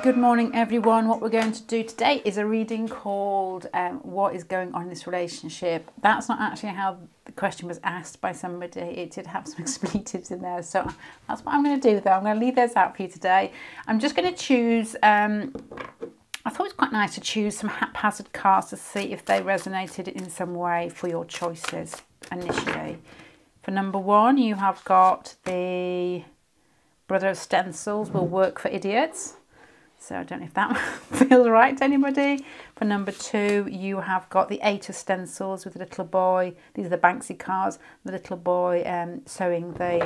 Good morning everyone. What we're going to do today is a reading called what is going on in this relationship. That's not actually how the question was asked by somebody. It did have some expletives in there, so that's what I'm going to do though. I'm going to leave those out for you today. I'm just going to choose I thought it was quite nice to choose some haphazard cards to see if they resonated in some way for your choices initially. For number one, you have got the Brother of Stencils, will work for idiots. So I don't know if that feels right to anybody. For number two, you have got the Eight of Stencils with a little boy. These are the Bansky cards. The little boy sewing the,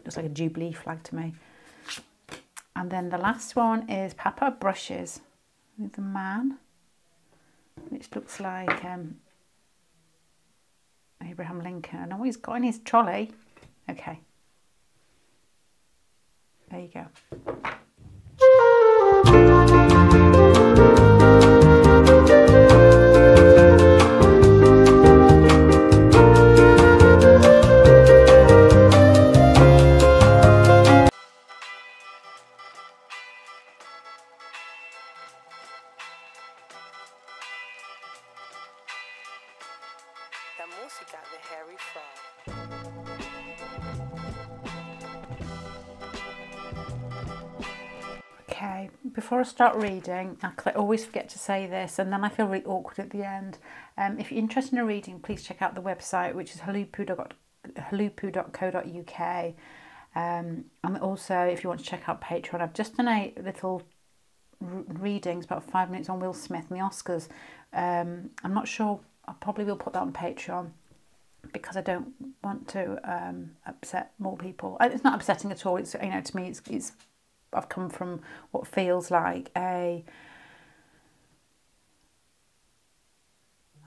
looks like a Jubilee flag to me. And then the last one is Papa Brushes with the man, which looks like Abraham Lincoln. I know what he's got in his trolley. Okay. There you go. La música de Harry Fraud. Okay, before I start reading, I always forget to say this and then I feel really awkward at the end. If you're interested in a reading, please check out the website, which is huluppu.co.uk. And also, if you want to check out Patreon, I've just done a little readings, about 5 minutes on Will Smith and the Oscars. I'm not sure, I probably will put that on Patreon because I don't want to upset more people. It's not upsetting at all. It's, you know, to me, it's I've come from what feels like I'm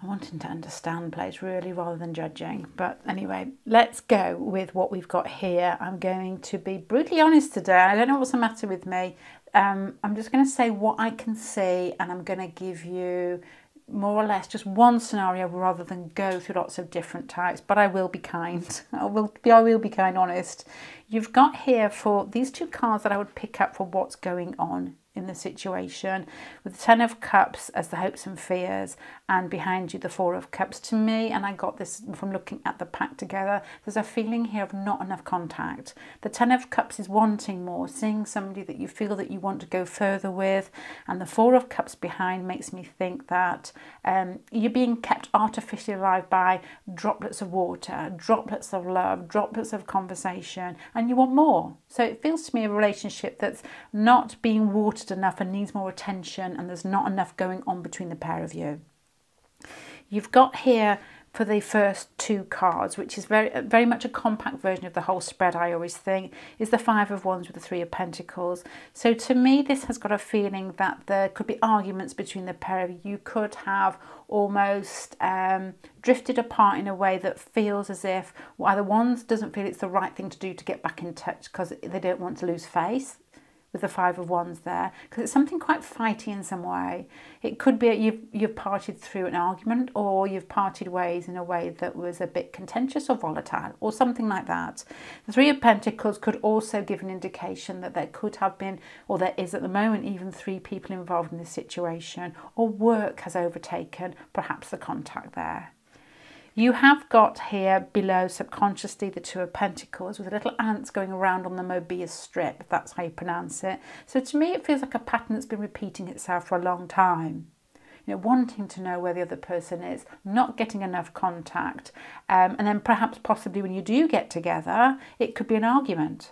wanting to understand place really rather than judging. But anyway, let's go with what we've got here. I'm going to be brutally honest today. I don't know what's the matter with me. I'm just going to say what I can see, and I'm going to give you more or less just one scenario rather than go through lots of different types. But I will be kind. I will be kind, honest. You've got here for these two cards that I would pick up for what's going on in the situation, with the Ten of Cups as the hopes and fears, and behind you the Four of Cups. To me, and I got this from looking at the pack together, there's a feeling here of not enough contact. The Ten of Cups is wanting more, seeing somebody that you feel that you want to go further with, and the Four of Cups behind makes me think that you're being kept artificially alive by droplets of water, droplets of love, droplets of conversation, and you want more. So it feels to me a relationship that's not being watered enough and needs more attention, and there's not enough going on between the pair of you. You've got here for the first two cards, which is very much a compact version of the whole spread, I always think, is the Five of Wands with the Three of Pentacles. So to me, this has got a feeling that there could be arguments between the pair of you. You could have almost drifted apart in a way that feels as if either one doesn't feel it's the right thing to do to get back in touch because they don't want to lose face, with the Five of Wands there, because it's something quite fighty in some way. It could be you've parted through an argument, or you've parted ways in a way that was a bit contentious or volatile, or something like that. The Three of Pentacles could also give an indication that there could have been, or there is at the moment, even three people involved in this situation, or work has overtaken perhaps the contact there. You have got here below subconsciously the Two of Pentacles with little ants going around on the Mobius strip, if that's how you pronounce it. So to me, it feels like a pattern that's been repeating itself for a long time. You know, wanting to know where the other person is, not getting enough contact, and then perhaps possibly when you do get together, it could be an argument.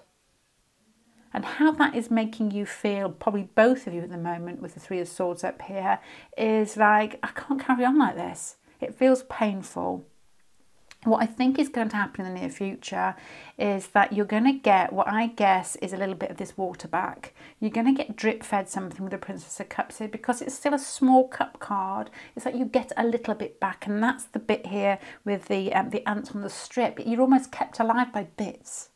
And how that is making you feel, probably both of you at the moment with the Three of Swords up here, is like, I can't carry on like this. It feels painful. What I think is going to happen in the near future is that you're going to get what I guess is a little bit of this water back. You're going to get drip fed something with the Princess of Cups here, because it's still a small cup card. It's like you get a little bit back, and that's the bit here with the ants on the strip. You're almost kept alive by bits.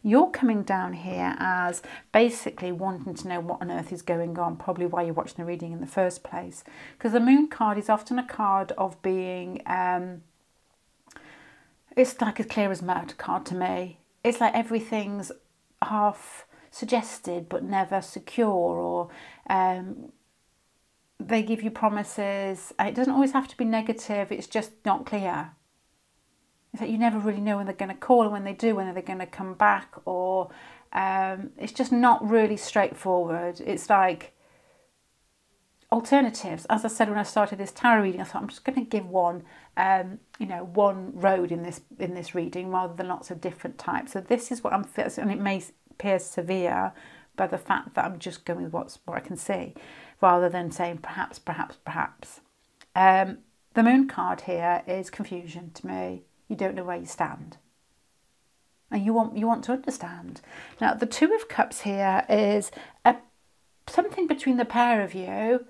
You're coming down here as basically wanting to know what on earth is going on, probably why you're watching the reading in the first place. Because the Moon card is often a card of being... it's like as clear as mud card to me. It's like everything's half suggested but never secure, or they give you promises. It doesn't always have to be negative, it's just not clear. It's like you never really know when they're going to call, and when they do, when they're going to come back, or it's just not really straightforward. It's like alternatives. As I said when I started this tarot reading, I thought I'm just going to give one, one road in this reading rather than lots of different types. So this is what I'm feeling, and it may appear severe by the fact that I'm just going with what I can see, rather than saying perhaps, perhaps, perhaps. The Moon card here is confusion to me. You don't know where you stand, and you want to understand. Now, the Two of Cups here is something between the pair of you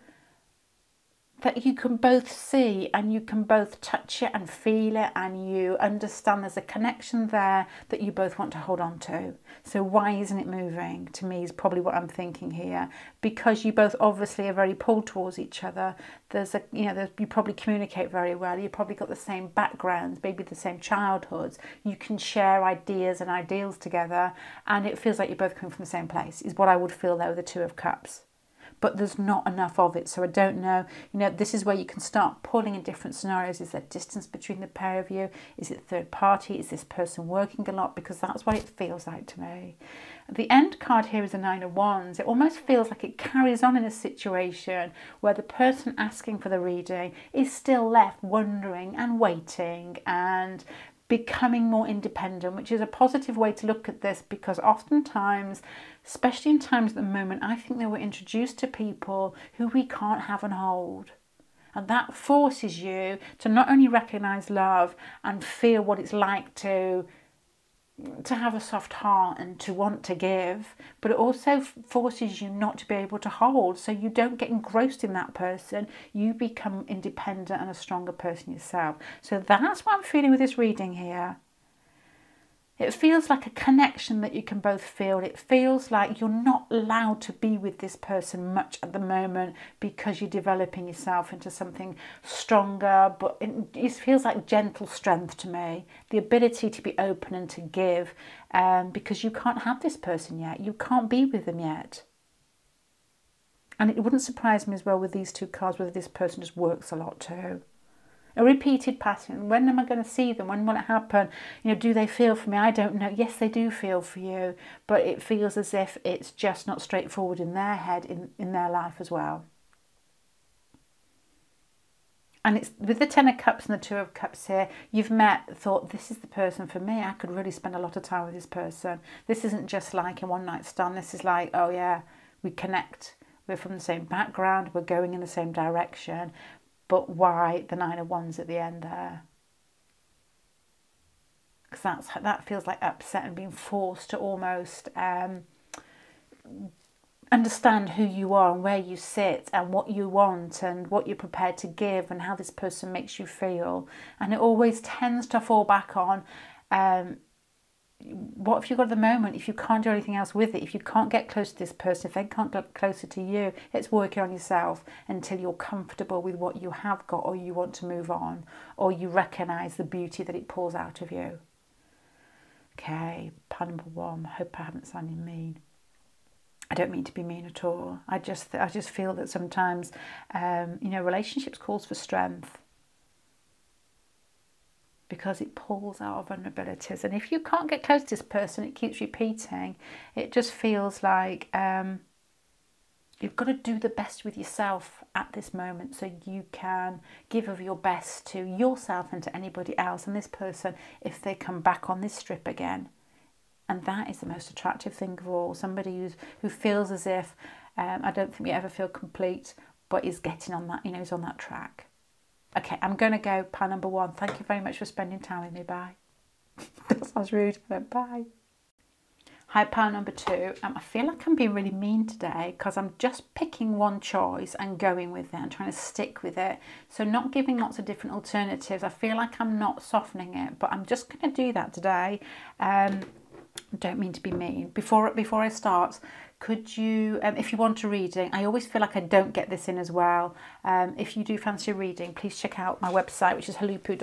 that you can both see, and you can both touch it and feel it, and you understand there's a connection there that you both want to hold on to. So why isn't it moving? To me is probably what I'm thinking here, because you both obviously are very pulled towards each other. You probably communicate very well. You've probably got the same backgrounds, maybe the same childhoods. You can share ideas and ideals together, and it feels like you're both coming from the same place, is what I would feel there with the Two of Cups. But there's not enough of it, so I don't know. This is where you can start pulling in different scenarios. Is there distance between the pair of you? Is it third party? Is this person working a lot? Because that's what it feels like to me. The end card here is a Nine of Wands. It almost feels like it carries on in a situation where the person asking for the reading is still left wondering and waiting and becoming more independent, which is a positive way to look at this, because oftentimes, especially in times at the moment, I think that we're introduced to people who we can't have and hold. And that forces you to not only recognise love and feel what it's like to have a soft heart and to want to give, but it also forces you not to be able to hold, so you don't get engrossed in that person. You become independent and a stronger person yourself. So that's what I'm feeling with this reading here. It feels like a connection that you can both feel. It feels like you're not allowed to be with this person much at the moment because you're developing yourself into something stronger, but it feels like gentle strength to me. The ability to be open and to give, because you can't have this person yet. You can't be with them yet. And it wouldn't surprise me as well with these two cards whether this person just works a lot too. A repeated pattern. When am I going to see them? When will it happen? Do they feel for me? I don't know. Yes, they do feel for you, but it feels as if it's just not straightforward in their head, in their life as well. And it's with the Ten of Cups and the Two of Cups here, you've thought, this is the person for me. I could really spend a lot of time with this person. This isn't just like a one-night stand. This is like, oh yeah, we connect. We're from the same background. We're going in the same direction. But why the Nine of Wands at the end there? Because that feels like upset and being forced to almost understand who you are and where you sit and what you want and what you're prepared to give and how this person makes you feel. And it always tends to fall back on what have you got at the moment? If you can't do anything else with it, if you can't get close to this person, if they can't get closer to you, it's working on yourself until you're comfortable with what you have got, or you want to move on, or you recognise the beauty that it pulls out of you. Okay, pile number one. I hope I haven't sounded mean. I don't mean to be mean at all. I just feel that sometimes, relationships calls for strength, because it pulls out vulnerabilities. And if you can't get close to this person, it keeps repeating. It just feels like you've got to do the best with yourself at this moment so you can give of your best to yourself and to anybody else. And this person, if they come back on this strip again, and that is the most attractive thing of all, somebody who feels as if, I don't think we ever feel complete, but is getting on that, is on that track. Okay, I'm going to go pile number one. Thank you very much for spending time with me. Bye. That sounds rude, but bye. Hi, pile number two. I feel like I'm being really mean today because I'm just picking one choice and going with it and trying to stick with it. So not giving lots of different alternatives. I feel like I'm not softening it, but I'm just going to do that today. Don't mean to be mean. Before I start, could you, if you want a reading, I always feel like I don't get this in as well. If you do fancy a reading, please check out my website, which is huluppu.co.uk.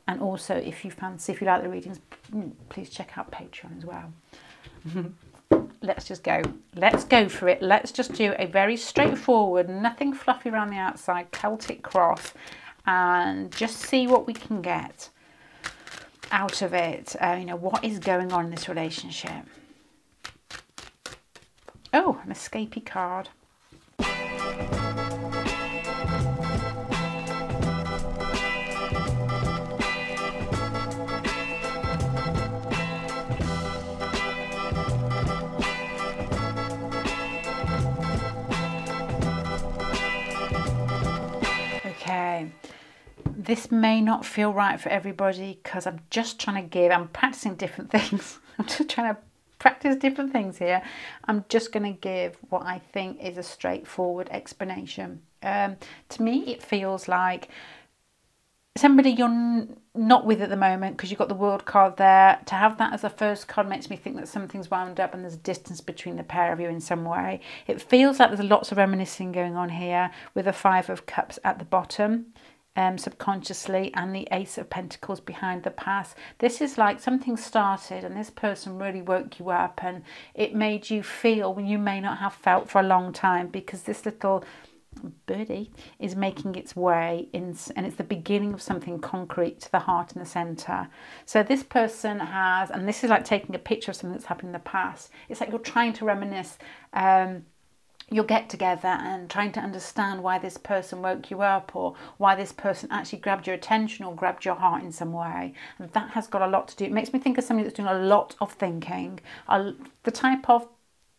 And also, if you fancy, if you like the readings, please check out Patreon as well. Let's just go. Let's go for it. Let's just do a very straightforward, nothing fluffy around the outside, Celtic cross, and just see what we can get out of it. You know, what is going on in this relationship? Oh, an escapee card. Okay, this may not feel right for everybody because I'm just trying to give, I'm practicing different things. I'm just trying to practice different things here. I'm just going to give what I think is a straightforward explanation. To me, it feels like somebody you're not with at the moment, because you've got the World card there. To have that as a first card makes me think that something's wound up and there's a distance between the pair of you in some way. It feels like there's lots of reminiscing going on here with the Five of Cups at the bottom, subconsciously, and the Ace of Pentacles behind the past. This is like something started and this person really woke you up, and it made you feel when you may not have felt for a long time, because this little birdie is making its way in, and it's the beginning of something concrete to the heart in the center. So this person has, and this is like taking a picture of something that's happened in the past. It's like you're trying to reminisce you'll get together and trying to understand why this person woke you up, or why this person actually grabbed your attention or grabbed your heart in some way. And that has got a lot to do. It makes me think of somebody that's doing a lot of thinking. The type of,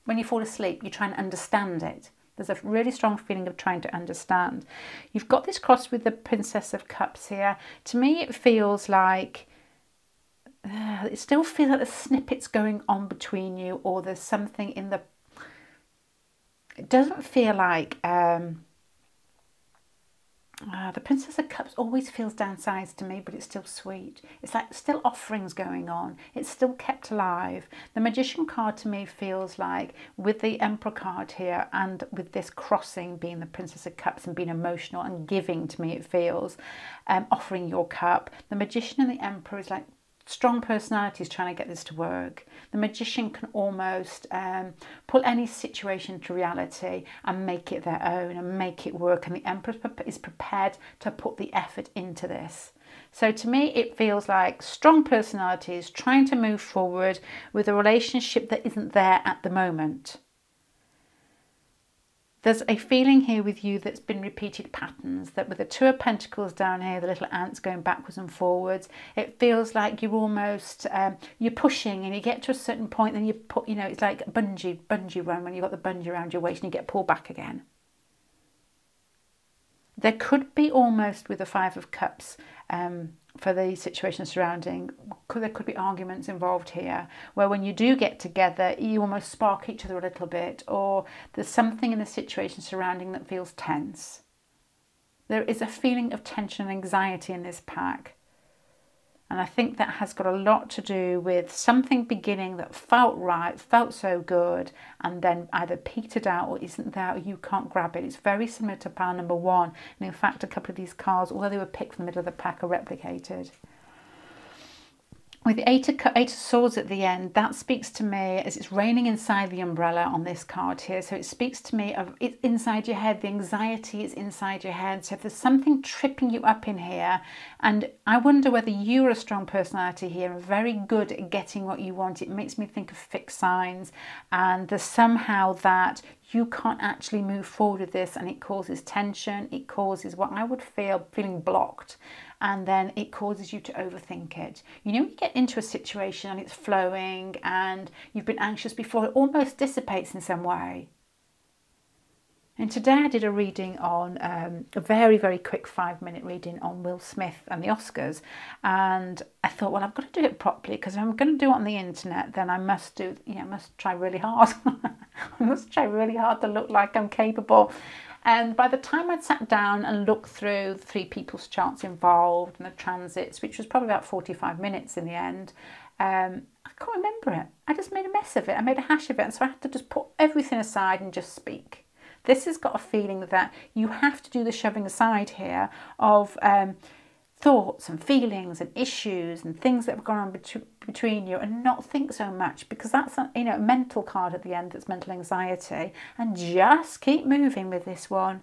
when you fall asleep, you try and understand it. There's a really strong feeling of trying to understand. You've got this cross with the Princess of Cups here. To me, it feels like, it still feels like there's snippets going on between you, or there's something in the, it doesn't feel like, the Princess of Cups always feels downsized to me, but it's still sweet. It's like still offerings going on. It's still kept alive. The Magician card to me feels like, with the Emperor card here and with this crossing being the Princess of Cups and being emotional and giving, to me it feels, offering your cup. The Magician and the Emperor is like strong personalities trying to get this to work. The Magician can almost pull any situation to reality and make it their own and make it work. And the Emperor is prepared to put the effort into this. So to me, it feels like strong personalities trying to move forward with a relationship that isn't there at the moment. There's a feeling here with you that's been repeated patterns, that with the Two of Pentacles down here, the little ants going backwards and forwards, it feels like you're almost, you're pushing and you get to a certain point, then you put, you know, it's like a bungee run when you've got the bungee around your waist and you get pulled back again. There could be almost, with the Five of Cups, for the situation surrounding, there could be arguments involved here, where when you do get together, you almost spark each other a little bit, or there's something in the situation surrounding that feels tense. There is a feeling of tension and anxiety in this pack. And I think that has got a lot to do with something beginning that felt right, felt so good, and then either petered out or isn't there, or you can't grab it. It's very similar to pile number one. And in fact, a couple of these cards, although they were picked from the middle of the pack, are replicated. With the Eight of Swords at the end, that speaks to me as it's raining inside the umbrella on this card here. So it speaks to me of it's inside your head. The anxiety is inside your head. So if there's something tripping you up in here, and I wonder whether you're a strong personality here and very good at getting what you want. It makes me think of fixed signs, and there's somehow that you can't actually move forward with this, and it causes tension. It causes what I would feel feeling blocked. And then it causes you to overthink it. You know, when you get into a situation and it's flowing and you've been anxious before, it almost dissipates in some way. And today I did a reading on, a very, very quick 5-minute reading on Will Smith and the Oscars. And I thought, well, I've got to do it properly, because if I'm going to do it on the internet, then I must do, I must try really hard. I must try really hard to look like I'm capable. And by the time I'd sat down and looked through the 3 people's charts involved and the transits, which was probably about 45 minutes in the end, I can't remember it. I just made a mess of it. I made a hash of it. And so I had to just put everything aside and just speak. This has got a feeling that you have to do the shoving aside here of thoughts and feelings and issues and things that have gone on between you, and not think so much, because that's a, you know, a mental card at the end, that's mental anxiety, and just keep moving with this one.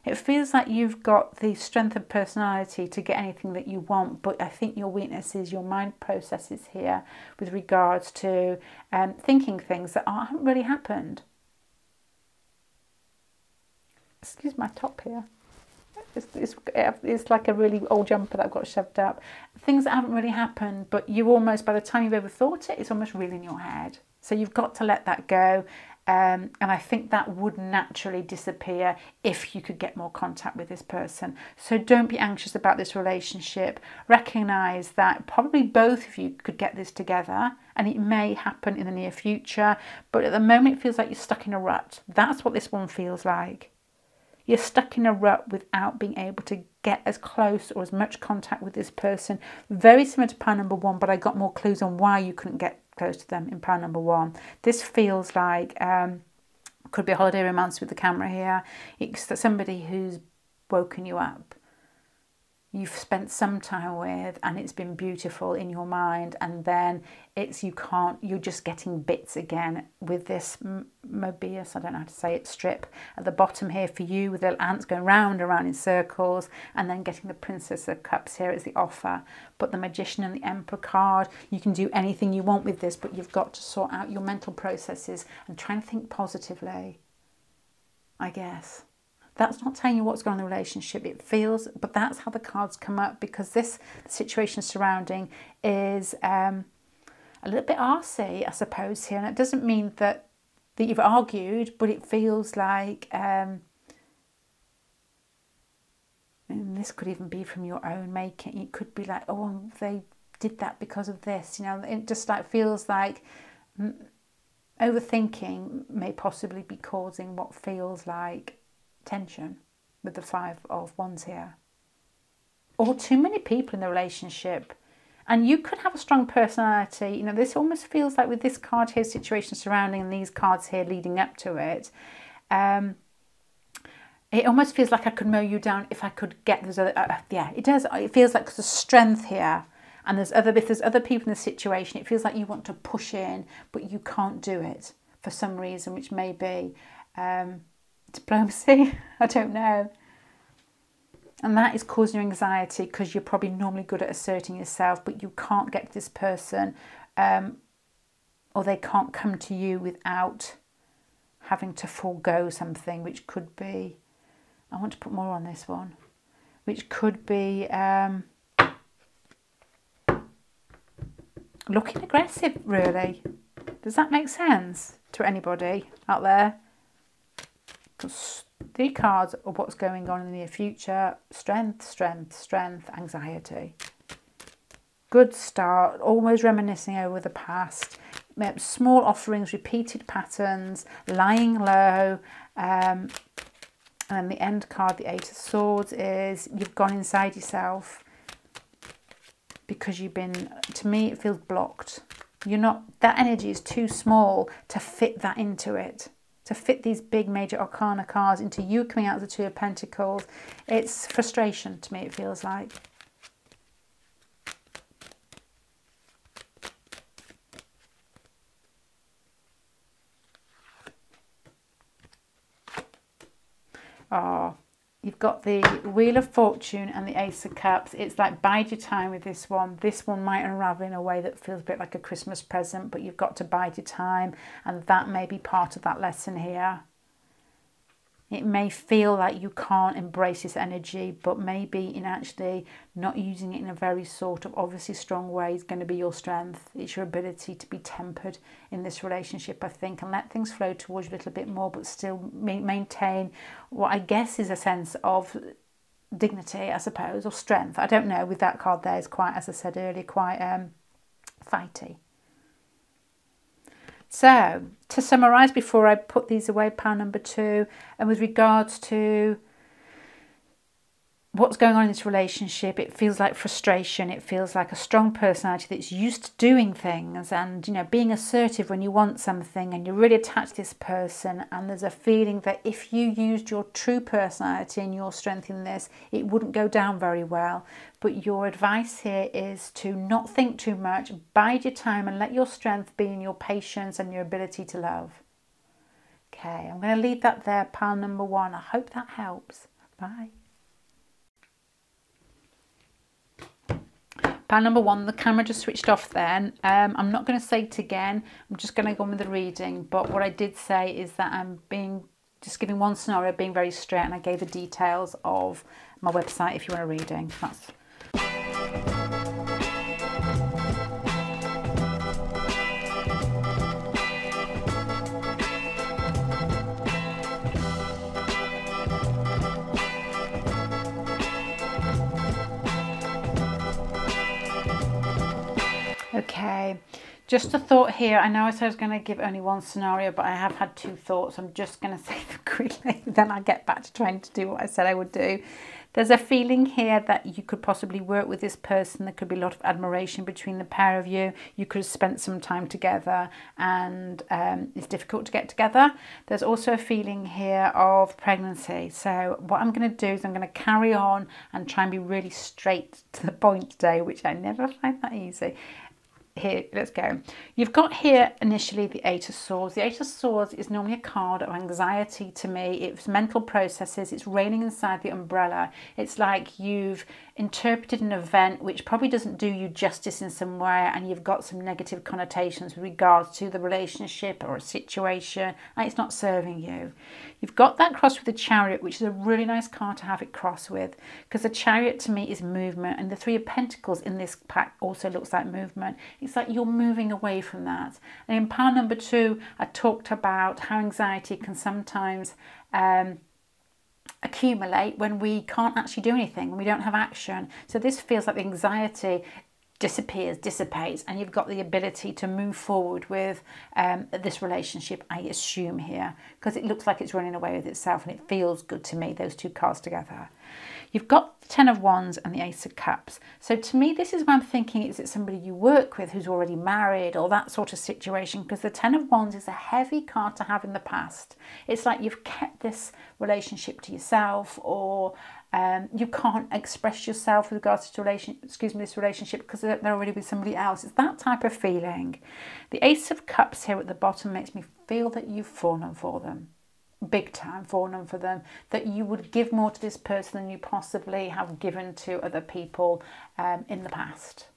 It feels like you've got the strength of personality to get anything that you want, but I think your weakness is your mind processes here with regards to thinking things that haven't really happened. Excuse my top here. It's like a really old jumper that I've got shoved up. Things that haven't really happened, but you almost, by the time you've ever thought it, it's almost real in your head. So you've got to let that go. And I think that would naturally disappear if you could get more contact with this person. So don't be anxious about this relationship. Recognise that probably both of you could get this together, and it may happen in the near future. But at the moment, it feels like you're stuck in a rut. That's what this one feels like. You're stuck in a rut without being able to get as close or as much contact with this person. Very similar to pile number one, but I got more clues on why you couldn't get close to them in pile number one. This feels like could be a holiday romance with the camera here. It's somebody who's woken you up. You've spent some time with, and it's been beautiful in your mind, and then you're just getting bits again with this Mobius, I don't know how to say it, strip at the bottom here for you, with little ants going round and round in circles, and then getting the Princess of Cups here as the offer. But the Magician and the Emperor card, you can do anything you want with this, but you've got to sort out your mental processes and try and think positively, I guess. That's not telling you what's going on in the relationship. It feels, but that's how the cards come up, because this situation surrounding is a little bit arsey, I suppose, here. And it doesn't mean that you've argued, but it feels like, and this could even be from your own making. It could be like, oh, they did that because of this. You know, it just like feels like overthinking may possibly be causing what feels like tension with the Five of Wands here, or too many people in the relationship. And you could have a strong personality. You know, this almost feels like with this card here, situation surrounding, and these cards here leading up to it, it almost feels like I could mow you down if I could get those other, yeah, it does. It feels like there's strength here, and if there's other people in the situation, it feels like you want to push in, but you can't do it for some reason, which may be diplomacy, I don't know. And that is causing you anxiety, because you're probably normally good at asserting yourself, but you can't get to this person, or they can't come to you without having to forego something, which could be, I want to put more on this one, which could be looking aggressive, really. Does that make sense to anybody out there? Because the cards are what's going on in the near future. Strength, strength, strength, anxiety. Good start, always reminiscing over the past. Small offerings, repeated patterns, lying low. And then the end card, the Eight of Swords, is you've gone inside yourself because you've been, to me, it feels blocked. You're not, that energy is too small to fit that into it. To fit these big major Arcana cards into you coming out of the Two of Pentacles. It's frustration to me, it feels like. Oh, you've got the Wheel of Fortune and the Ace of Cups. It's like bide your time with this one. This one might unravel in a way that feels a bit like a Christmas present, but you've got to bide your time, and that may be part of that lesson here. It may feel like you can't embrace this energy, but maybe in actually not using it in a very sort of obviously strong way is going to be your strength. It's your ability to be tempered in this relationship, I think, and let things flow towards you a little bit more, but still maintain what I guess is a sense of dignity, I suppose, or strength. I don't know, with that card there is quite, as I said earlier, quite fighty. So, to summarise before I put these away, pile number 2, and with regards to what's going on in this relationship. It feels like frustration. It feels like a strong personality that's used to doing things and, you know, being assertive when you want something, and you're really attached to this person. And there's a feeling that if you used your true personality and your strength in this, it wouldn't go down very well. But your advice here is to not think too much, bide your time, and let your strength be in your patience and your ability to love. Okay, I'm going to leave that there, pile number 1. I hope that helps. Bye. Pile number 1, the camera just switched off then. I'm not going to say it again. I'm just going to go on with the reading. But what I did say is that I'm just giving one scenario, being very straight, and I gave the details of my website if you want a reading. That's okay. Just a thought here. I know I said I was going to give only one scenario, but I have had 2 thoughts. I'm just going to say them quickly, then I'll get back to trying to do what I said I would do. There's a feeling here that you could possibly work with this person. There could be a lot of admiration between the pair of you. You could have spent some time together, and it's difficult to get together. There's also a feeling here of pregnancy. So what I'm going to do is I'm going to carry on and try and be really straight to the point today, which I never find that easy. Here, let's go. You've got here initially the 8 of Swords. The 8 of Swords is normally a card of anxiety to me. It's mental processes. It's raining inside the umbrella. It's like you've interpreted an event which probably doesn't do you justice in some way, and you've got some negative connotations with regards to the relationship or a situation, and it's not serving you. You've got that cross with the Chariot, which is a really nice card to have it cross with, because the Chariot to me is movement, and the 3 of Pentacles in this pack also looks like movement. It's like you're moving away from that. And in pile number 2, I talked about how anxiety can sometimes accumulate when we can't actually do anything, when we don't have action. So this feels like the anxiety disappears, dissipates, and you've got the ability to move forward with this relationship, I assume here, because it looks like it's running away with itself, and it feels good to me, those 2 cards together. You've got the 10 of Wands and the Ace of Cups. So to me, this is where I'm thinking, is it somebody you work with who's already married or that sort of situation? Because the 10 of Wands is a heavy card to have in the past. It's like you've kept this relationship to yourself, or you can't express yourself with regards to this relationship because they're already with somebody else. It's that type of feeling. The Ace of Cups here at the bottom makes me feel that you've fallen for them. Big time fallen for them, that you would give more to this person than you possibly have given to other people in the past.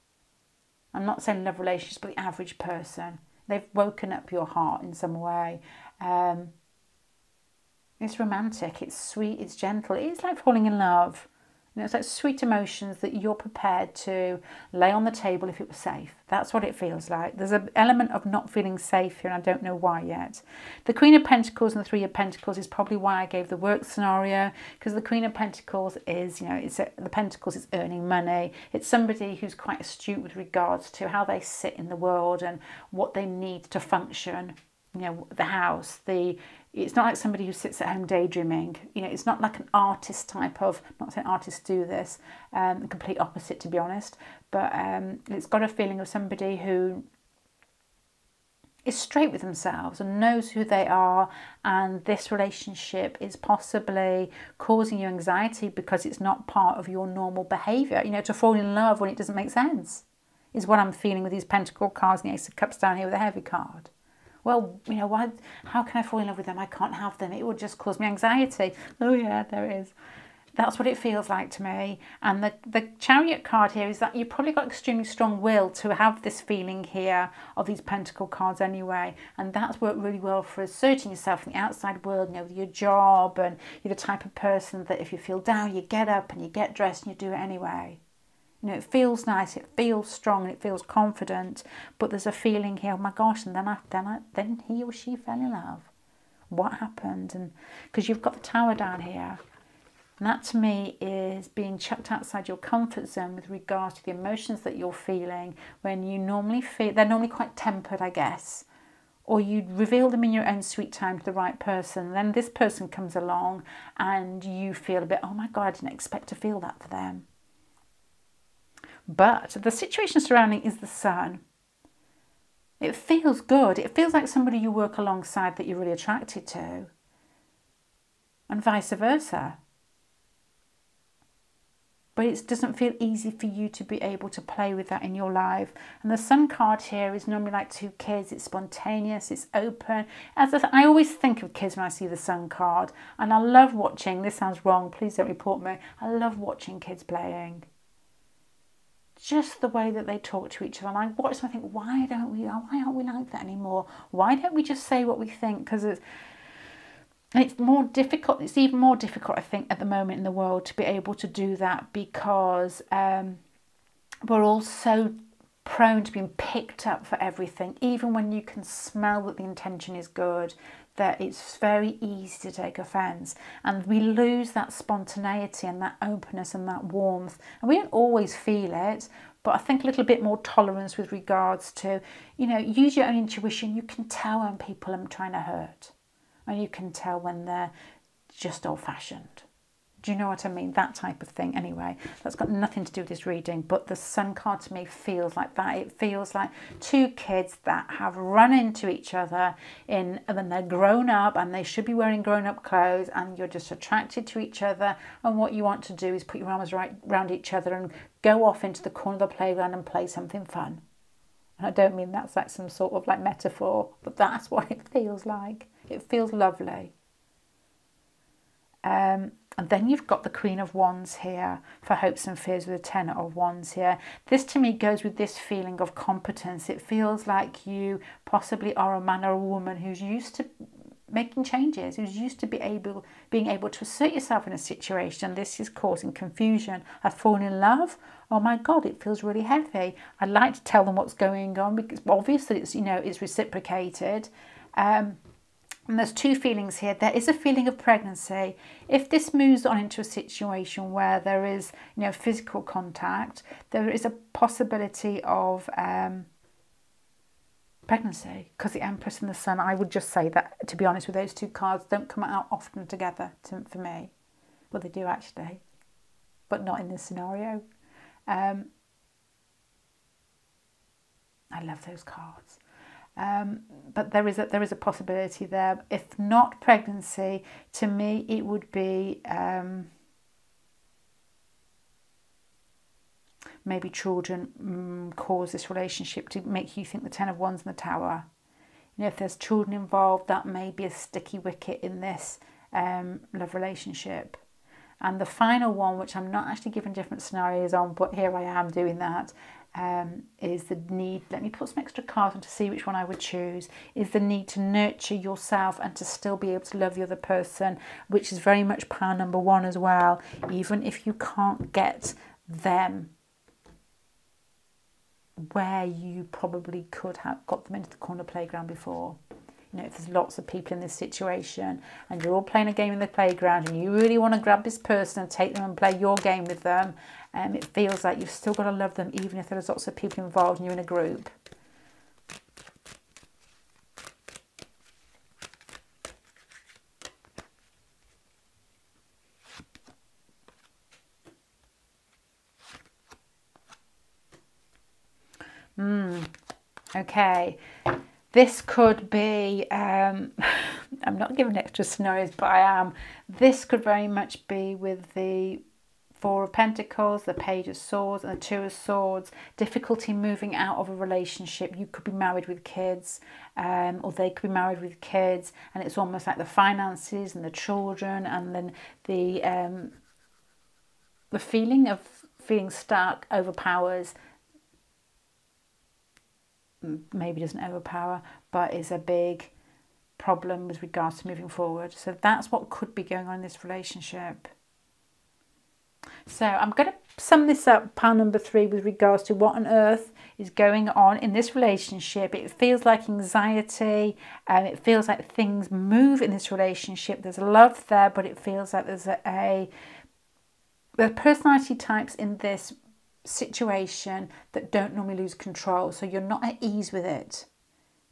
I'm not saying love relationships, but the average person. They've woken up your heart in some way. It's romantic, it's sweet, it's gentle. It's like falling in love. You know, it's like sweet emotions that you're prepared to lay on the table if it was safe. That's what it feels like. There's an element of not feeling safe here, and I don't know why yet. The Queen of Pentacles and the 3 of Pentacles is probably why I gave the work scenario, because the Queen of Pentacles is, you know, the Pentacles is earning money. It's somebody who's quite astute with regards to how they sit in the world and what they need to function. You know, the house, it's not like somebody who sits at home daydreaming. You know, it's not like an artist type of, not saying artists do this, the complete opposite to be honest, but it's got a feeling of somebody who is straight with themselves and knows who they are, and this relationship is possibly causing you anxiety because it's not part of your normal behaviour. You know, to fall in love when it doesn't make sense is what I'm feeling with these Pentacle cards and the Ace of Cups down here with a heavy card. Well, you know, how can I fall in love with them? I can't have them. It would just cause me anxiety. Oh yeah, there it is. That's what it feels like to me. And the Chariot card here is that you've probably got extremely strong will to have this feeling here of these Pentacle cards anyway. And that's worked really well for asserting yourself in the outside world, you know, with your job. And you're the type of person that if you feel down, you get up and you get dressed and you do it anyway. You know, it feels nice, it feels strong, and it feels confident, but there's a feeling here, oh my gosh, and then he or she fell in love. What happened? And because you've got the Tower down here, and that to me is being chucked outside your comfort zone with regards to the emotions that you're feeling when you normally feel, they're normally quite tempered, I guess, or you reveal them in your own sweet time to the right person. Then this person comes along and you feel a bit, oh my God, I didn't expect to feel that for them. But the situation surrounding is the Sun. It feels good. It feels like somebody you work alongside that you're really attracted to, and vice versa. But it doesn't feel easy for you to be able to play with that in your life. And the Sun card here is normally like two kids. It's spontaneous, it's open. I always think of kids when I see the Sun card. And I love watching, this sounds wrong, please don't report me. I love watching kids playing. Just the way that they talk to each other. And I watch them and think, why aren't we like that anymore? Why don't we just say what we think? Because it's more difficult. It's even more difficult, I think, at the moment in the world to be able to do that, because we're all so prone to being picked up for everything. Even when you can smell that the intention is good, that it's very easy to take offence, and we lose that spontaneity and that openness and that warmth. And we don't always feel it, but I think a little bit more tolerance with regards to, use your own intuition. You can tell when people are trying to hurt. And you can tell when they're just old-fashioned. Do you know what I mean? That type of thing. Anyway, that's got nothing to do with this reading, but the Sun card to me feels like that. It feels like two kids that have run into each other and then they're grown up and they should be wearing grown-up clothes, and you're just attracted to each other, and what you want to do is put your arms right around each other and go off into the corner of the playground and play something fun. And I don't mean that's like some sort of like metaphor, but that's what it feels like. It feels lovely. And then you've got the Queen of Wands here for hopes and fears with the Ten of Wands here. This to me goes with this feeling of competence. It feels like you possibly are a man or a woman who's used to making changes, who's used to being able to assert yourself in a situation. This is causing confusion. I've fallen in love. Oh my God, it feels really heavy. I'd like to tell them what's going on, because obviously it's, it's reciprocated. And there's two feelings here. There is a feeling of pregnancy. If this moves on into a situation where there is, physical contact, there is a possibility of pregnancy, because the Empress and the Sun, I would just say that, to be honest, with those two cards, don't come out often together for me. Well, they do actually, but not in this scenario. I love those cards. But there is a possibility there. If not pregnancy, to me it would be maybe children cause this relationship to make you think the Ten of Wands and the Tower. If there's children involved, that may be a sticky wicket in this love relationship. And the final one, which I'm not actually giving different scenarios on, but here I am doing that, is the need, let me put some extra cards on to see which one I would choose, is the need to nurture yourself and to still be able to love the other person, which is very much power number one as well, even if you can't get them where you probably could have got them into the corner playground before. If there's lots of people in this situation and you're all playing a game in the playground and you really want to grab this person and take them and play your game with them, it feels like you've still got to love them even if there's lots of people involved and you're in a group. Okay. This could be, I'm not giving extra scenarios, but I am. This could very much be with the Four of Pentacles, the Page of Swords and the Two of Swords. Difficulty moving out of a relationship. You could be married with kids, or they could be married with kids, and it's almost like the finances and the children, and then the feeling of feeling stuck overpowers. Maybe doesn't overpower, but is a big problem with regards to moving forward. So that's what could be going on in this relationship. So I'm going to sum this up, pile number 3, with regards to what on earth is going on in this relationship. It feels like anxiety, and it feels like things move in this relationship. There's love there, but it feels like there's the personality types in this situation that don't normally lose control, so you're not at ease with it.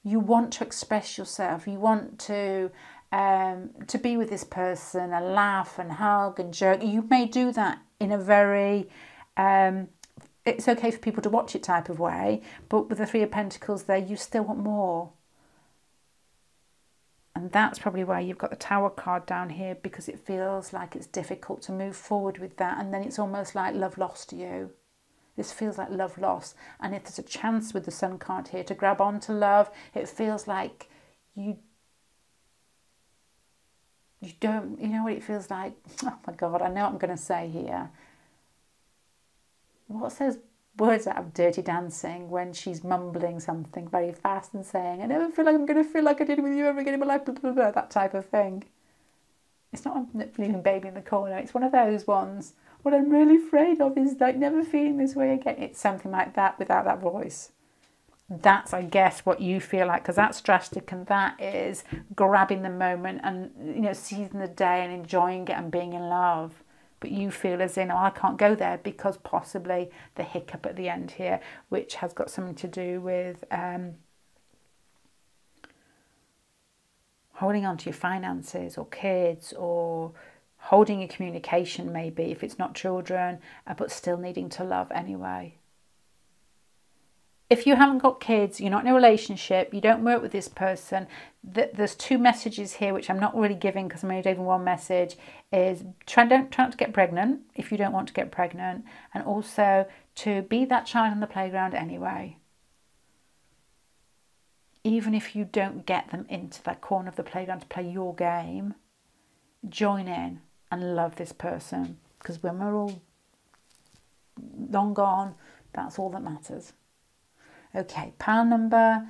You want to express yourself. You want to be with this person and laugh and hug and joke. You may do that in a very it's okay for people to watch it type of way, but with the Three of Pentacles there, you still want more. And that's probably why you've got the Tower card down here, because it feels like it's difficult to move forward with that, and then it's almost like love lost to you. This feels like love lost. And if there's a chance with the Sun card here to grab onto love, it feels like you don't, you know what it feels like? Oh my God, I know what I'm going to say here. What's those words out of Dirty Dancing when she's mumbling something very fast and saying, I never feel like I'm going to feel like I did with you ever again in my life, blah, blah, blah, that type of thing. It's not leaving baby in the corner. It's one of those ones. What I'm really afraid of is like never feeling this way again. It's something like that without that voice. That's, I guess, what you feel like, because that's drastic and that is grabbing the moment and, you know, seizing the day and enjoying it and being in love. But you feel as in, oh, I can't go there because possibly the hiccup at the end here, which has got something to do with holding on to your finances or kids, or holding your communication maybe if it's not children, but still needing to love anyway. If you haven't got kids, you're not in a relationship, you don't work with this person, there's two messages here which I'm not really giving because I'm only giving one message, is don't try not to get pregnant if you don't want to get pregnant, and also to be that child on the playground anyway. Even if you don't get them into that corner of the playground to play your game, join in and love this person, because when we're all long gone, that's all that matters. Okay, pile number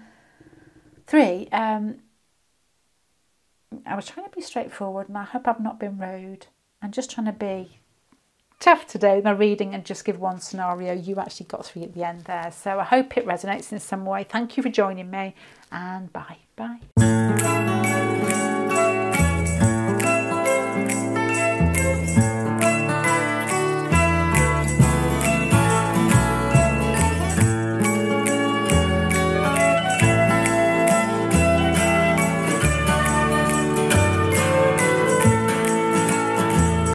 3. I was trying to be straightforward, and I hope I've not been rude. I'm just trying to be tough today with my reading and just give one scenario. You actually got 3 at the end there. So I hope it resonates in some way. Thank you for joining me, and bye. Bye.